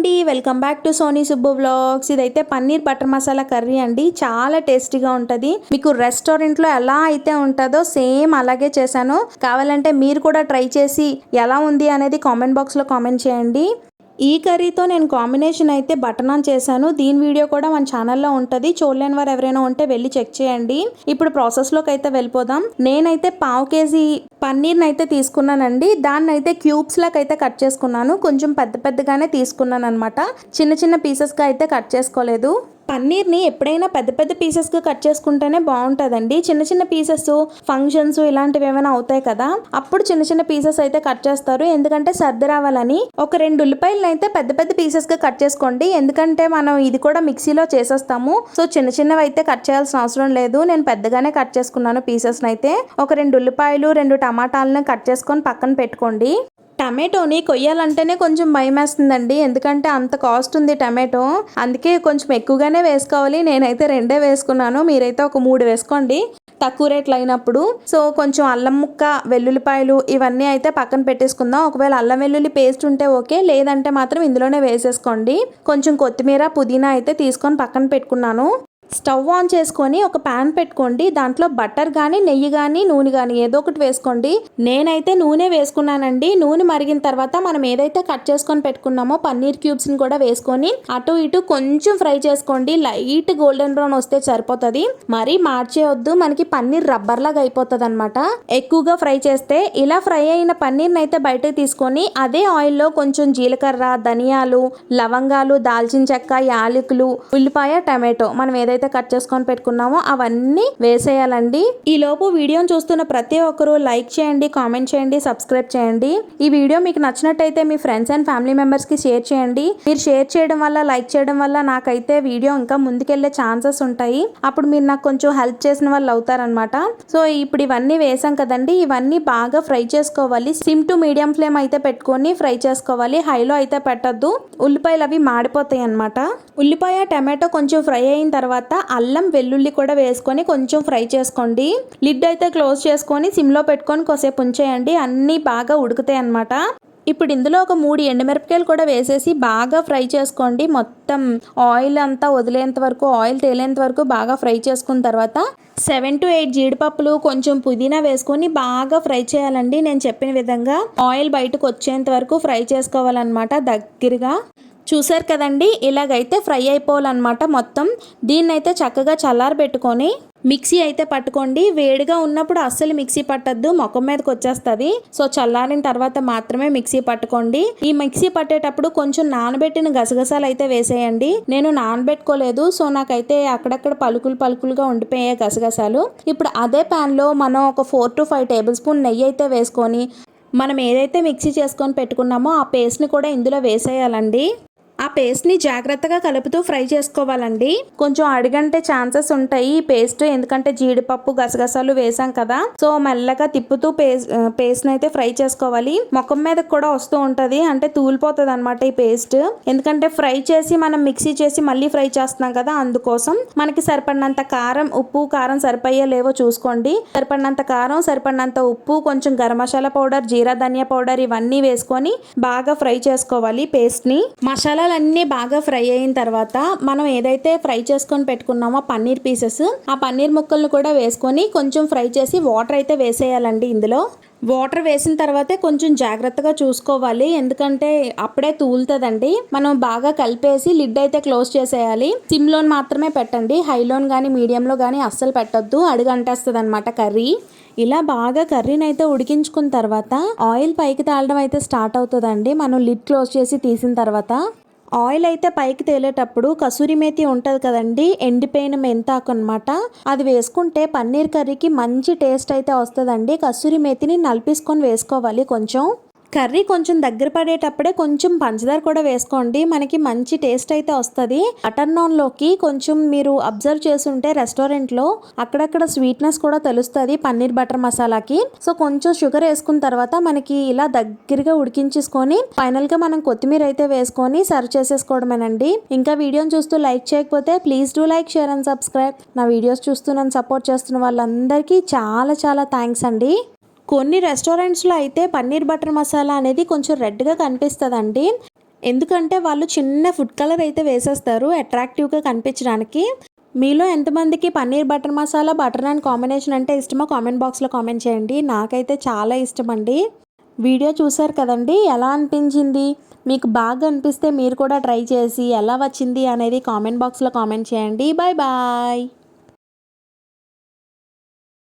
అండి, welcome back to Sony Subbu vlogs. ఇదైతే paneer butter masala curry అండి. చాలా టేస్టీగా ఉంటుంది. మీకు రెస్టారెంట్లో ఎలా అయితే ఉంటుందో సేమ్ అలాగే చేశాను. కావాలంటే మీరు కూడా ట్రై చేసి ఎలా ఉంది అనేది కామెంట్ బాక్స్లో కామెంట్ చేయండి. ఈ కర్రీతో నేను కాంబినేషన్ అయితే బటర్ నాన్ చేశాను. దీని వీడియో కూడా మన ఛానల్లో ఉంటుంది. చూడలేని వారు ఎవరైనా ఉంటే వెళ్ళి చెక్ చేయండి. ఇప్పుడు ప్రాసెస్లోకి అయితే వెళ్ళిపోదాం. నేనైతే 1/2 కేజీ పన్నీర్ని అయితే తీసుకున్నానండి. దాన్ని అయితే క్యూబ్స్ లాగా అయితే కట్ చేసుకున్నాను. కొంచెం పెద్ద పెద్దగానే తీసుకున్నాను అనమాట. చిన్న చిన్న పీసెస్గా అయితే కట్ చేసుకోలేదు. పన్నీర్ని ఎప్పుడైనా పెద్ద పెద్ద పీసెస్గా కట్ చేసుకుంటేనే బాగుంటుందండి. చిన్న చిన్న పీసెస్ ఫంక్షన్స్ ఇలాంటివి ఏమైనా అవుతాయి కదా, అప్పుడు చిన్న చిన్న పీసెస్ అయితే కట్ చేస్తారు. ఎందుకంటే సర్ది రావాలని. ఒక 2 ఉల్లిపాయలను అయితే పెద్ద పెద్ద పీసెస్గా కట్ చేసుకోండి. ఎందుకంటే మనం ఇది కూడా మిక్సీలో చేసేస్తాము. సో చిన్న చిన్నవి అయితే కట్ చేయాల్సిన అవసరం లేదు. నేను పెద్దగానే కట్ చేసుకున్నాను పీసెస్ని అయితే. ఒక 2 ఉల్లిపాయలు 2 టమాటాలను కట్ చేసుకొని పక్కన పెట్టుకోండి. టమాటోని కొయ్యాలంటేనే కొంచెం భయం వేస్తుందండి. ఎందుకంటే అంత కాస్ట్ ఉంది టమాటో. అందుకే కొంచెం ఎక్కువగానే వేసుకోవాలి. నేనైతే 2 వేసుకున్నాను. మీరైతే ఒక 3 వేసుకోండి తక్కువ రేట్లు అయినప్పుడు. సో కొంచెం అల్లం ముక్క, వెల్లుల్లిపాయలు ఇవన్నీ అయితే పక్కన పెట్టేసుకుందాం. ఒకవేళ అల్లం వెల్లుల్లి పేస్ట్ ఉంటే ఓకే, లేదంటే మాత్రం ఇందులోనే వేసేసుకోండి. కొంచెం కొత్తిమీర, పుదీనా అయితే తీసుకొని పక్కన పెట్టుకున్నాను. స్టవ్ ఆన్ చేసుకొని ఒక ప్యాన్ పెట్టుకోండి. దాంట్లో బటర్ కానీ, నెయ్యి కానీ, నూనె కానీ ఏదో ఒకటి వేసుకోండి. నేనైతే నూనె వేసుకున్నానండి. నూనె మరిగిన తర్వాత మనం ఏదైతే కట్ చేసుకొని పెట్టుకున్నామో పన్నీర్ క్యూబ్స్ని కూడా వేసుకొని అటు ఇటు కొంచెం ఫ్రై చేసుకోండి. లైట్ గోల్డెన్ బ్రౌన్ వస్తే సరిపోతుంది. మరీ మార్చేయొద్దు, మనకి పన్నీర్ రబ్బర్ లాగా అయిపోతుంది అనమాట ఎక్కువగా ఫ్రై చేస్తే. ఇలా ఫ్రై అయిన పన్నీర్ని అయితే బయటకు తీసుకొని అదే ఆయిల్లో కొంచెం జీలకర్ర, ధనియాలు, లవంగాలు, దాల్చిన చెక్క, యాలకులు, ఉల్లిపాయ, టమాటో మనం ఏదైతే కట్ చేసుకొని పెట్టుకున్నామో అవన్నీ వేసేయాలండి. ఈ లోపు వీడియోని చూస్తున్న ప్రతి ఒక్కరూ లైక్ చేయండి, కామెంట్ చేయండి, సబ్స్క్రైబ్ చేయండి. ఈ వీడియో మీకు నచ్చినట్టయితే మీ ఫ్రెండ్స్ అండ్ ఫ్యామిలీ మెంబర్స్ కి షేర్ చేయండి. మీరు షేర్ చేయడం వల్ల, లైక్ చేయడం వల్ల నాకైతే వీడియో ఇంకా ముందుకెళ్లే ఛాన్సెస్ ఉంటాయి. అప్పుడు మీరు నాకు కొంచెం హెల్ప్ చేసిన వాళ్ళు అవుతారనమాట. సో ఇప్పుడు ఇవన్నీ వేసాం కదండి, ఇవన్నీ బాగా ఫ్రై చేసుకోవాలి. సిమ్ టు మీడియం ఫ్లేమ్ అయితే పెట్టుకొని ఫ్రై చేసుకోవాలి. హైలో అయితే పెట్టద్దు, ఉల్లిపాయలు అవి మాడిపోతాయి అనమాట. ఉల్లిపాయ, టమాటో కొంచెం ఫ్రై అయిన తర్వాత అల్లం వెల్లుల్లి కూడా వేసుకొని కొంచెం ఫ్రై చేసుకోండి. లిడ్ అయితే క్లోజ్ చేసుకొని సిమ్లో పెట్టుకొని కొద్దిసేపు ఉంచేయండి. అన్నీ బాగా ఉడుకుతాయి అన్నమాట. ఇప్పుడు ఇందులో ఒక 3 ఎండుమిరపకాయలు కూడా వేసేసి బాగా ఫ్రై చేసుకోండి. మొత్తం ఆయిల్ అంతా వదిలేంత వరకు, ఆయిల్ తేలేంత వరకు బాగా ఫ్రై చేసుకున్న తర్వాత 7 to 8 జీడిపప్పులు, కొంచెం పుదీనా వేసుకొని బాగా ఫ్రై చేయాలండి. నేను చెప్పిన విధంగా ఆయిల్ బయటకు వచ్చేంత వరకు ఫ్రై చేసుకోవాలన్నమాట దగ్గరగా. చూసారు కదండి, ఇలాగైతే ఫ్రై అయిపోవాలన్నమాట మొత్తం. దీన్నైతే చక్కగా చల్లారబెట్టుకొని మిక్సీ అయితే పట్టుకోండి. వేడిగా ఉన్నప్పుడు అస్సలు మిక్సీ పట్టద్దు, ముఖం మీదకి వచ్చేస్తుంది. సో చల్లారిన తర్వాత మాత్రమే మిక్సీ పట్టుకోండి. ఈ మిక్సీ పట్టేటప్పుడు కొంచెం నానబెట్టిన గసగసాలు అయితే వేసేయండి. నేను నానబెట్టుకోలేదు, సో నాకైతే అక్కడక్కడ పలుకులుగా ఉండిపోయాయి గసగసాలు. ఇప్పుడు అదే ప్యాన్లో మనం ఒక 4 to 5 టేబుల్ స్పూన్ నెయ్యి అయితే వేసుకొని మనం ఏదైతే మిక్సీ చేసుకొని పెట్టుకున్నామో ఆ పేస్ట్ని కూడా ఇందులో వేసేయాలండి. ఆ పేస్ట్ని జాగ్రత్తగా కలుపుతూ ఫ్రై చేసుకోవాలండి. కొంచెం అడిగంటే ఛాన్సెస్ ఉంటాయి ఈ పేస్ట్, ఎందుకంటే జీడిపప్పు, గసగసాలు వేసాం కదా. సో మెల్లగా తిప్పుతూ పేస్ట్ని అయితే ఫ్రై చేసుకోవాలి. ముఖం మీద కూడా వస్తూ ఉంటుంది, అంటే తూలిపోతుంది అనమాట ఈ పేస్ట్. ఎందుకంటే ఫ్రై చేసి మనం మిక్సీ చేసి మళ్ళీ ఫ్రై చేస్తున్నాం కదా, అందుకోసం. మనకి సరిపడినంత కారం, ఉప్పు, కారం సరిపోయే లేవో చూసుకోండి. సరిపడినంత కారం, సరిపడినంత ఉప్పు, కొంచెం గరం మసాలా పౌడర్, జీరా ధనియా పౌడర్ ఇవన్నీ వేసుకొని బాగా ఫ్రై చేసుకోవాలి పేస్ట్ని. మసాలా అన్నీ బాగా ఫ్రై అయిన తర్వాత మనం ఏదైతే ఫ్రై చేసుకొని పెట్టుకున్నామో పన్నీర్ పీసెస్, ఆ పన్నీర్ ముక్కలను కూడా వేసుకొని కొంచెం ఫ్రై చేసి వాటర్ అయితే వేసేయాలండి. ఇందులో వాటర్ వేసిన తర్వాతే కొంచెం జాగ్రత్తగా చూసుకోవాలి, ఎందుకంటే అప్పుడే తూలుతుందండి. మనం బాగా కలిపేసి లిడ్ అయితే క్లోజ్ చేసేయాలి. సిమ్లో మాత్రమే పెట్టండి, హైలోన్ కానీ మీడియంలో కానీ అస్సలు పెట్టొద్దు, అడుగంటేస్తుంది అనమాట కర్రీ. ఇలా బాగా కర్రీని అయితే ఉడికించుకున్న తర్వాత ఆయిల్ పైకి తేలడం అయితే స్టార్ట్ అవుతుందండి. మనం లిడ్ క్లోజ్ చేసి తీసిన తర్వాత ఆయిల్ అయితే పైకి తేలేటప్పుడు కసూరి మేతి ఉంటుంది కదండి, ఎండిపోయిన మెంతాకు అనమాట, అది వేసుకుంటే పన్నీర్ కర్రీకి మంచి టేస్ట్ అయితే వస్తుందండి. కసూరి మేతిని నలిపేసుకొని వేసుకోవాలి. కర్రీ కొంచెం దగ్గర పడేటప్పుడే కొంచెం పంచదార కూడా వేసుకోండి, మనకి మంచి టేస్ట్ అయితే వస్తుంది. బటర్ నాన్లోకి కొంచెం మీరు అబ్జర్వ్ చేసుంటే రెస్టారెంట్లో అక్కడక్కడ స్వీట్నెస్ కూడా తెలుస్తుంది పన్నీర్ బటర్ మసాలాకి. సో కొంచెం షుగర్ వేసుకున్న తర్వాత మనకి ఇలా దగ్గరగా ఉడికించేసుకొని ఫైనల్గా మనం కొత్తిమీర అయితే వేసుకొని సర్వ్ చేసేసుకోవడమేనండి. ఇంకా వీడియోని చూస్తూ లైక్ చేయకపోతే please do like, share and subscribe. నా వీడియోస్ చూస్తూ నన్ను సపోర్ట్ చేస్తున్న వాళ్ళందరికీ చాలా చాలా థ్యాంక్స్ అండి. కొన్ని రెస్టారెంట్స్లో అయితే పన్నీర్ బటర్ మసాలా అనేది కొంచెం రెడ్గా కనిపిస్తుందండి. ఎందుకంటే వాళ్ళు చిన్న ఫుడ్ కలర్ అయితే వేసేస్తారు అట్రాక్టివ్గా కనిపించడానికి. మీలో ఎంతమందికి paneer butter masala, butter non combination అంటే ఇష్టమో కామెంట్ బాక్స్లో కామెంట్ చేయండి. నాకైతే చాలా ఇష్టం అండి. వీడియో చూసారు కదండి, ఎలా అనిపించింది? మీకు బాగా అనిపిస్తే మీరు కూడా ట్రై చేసి ఎలా వచ్చింది అనేది కామెంట్ బాక్స్లో కామెంట్ చేయండి. Bye bye.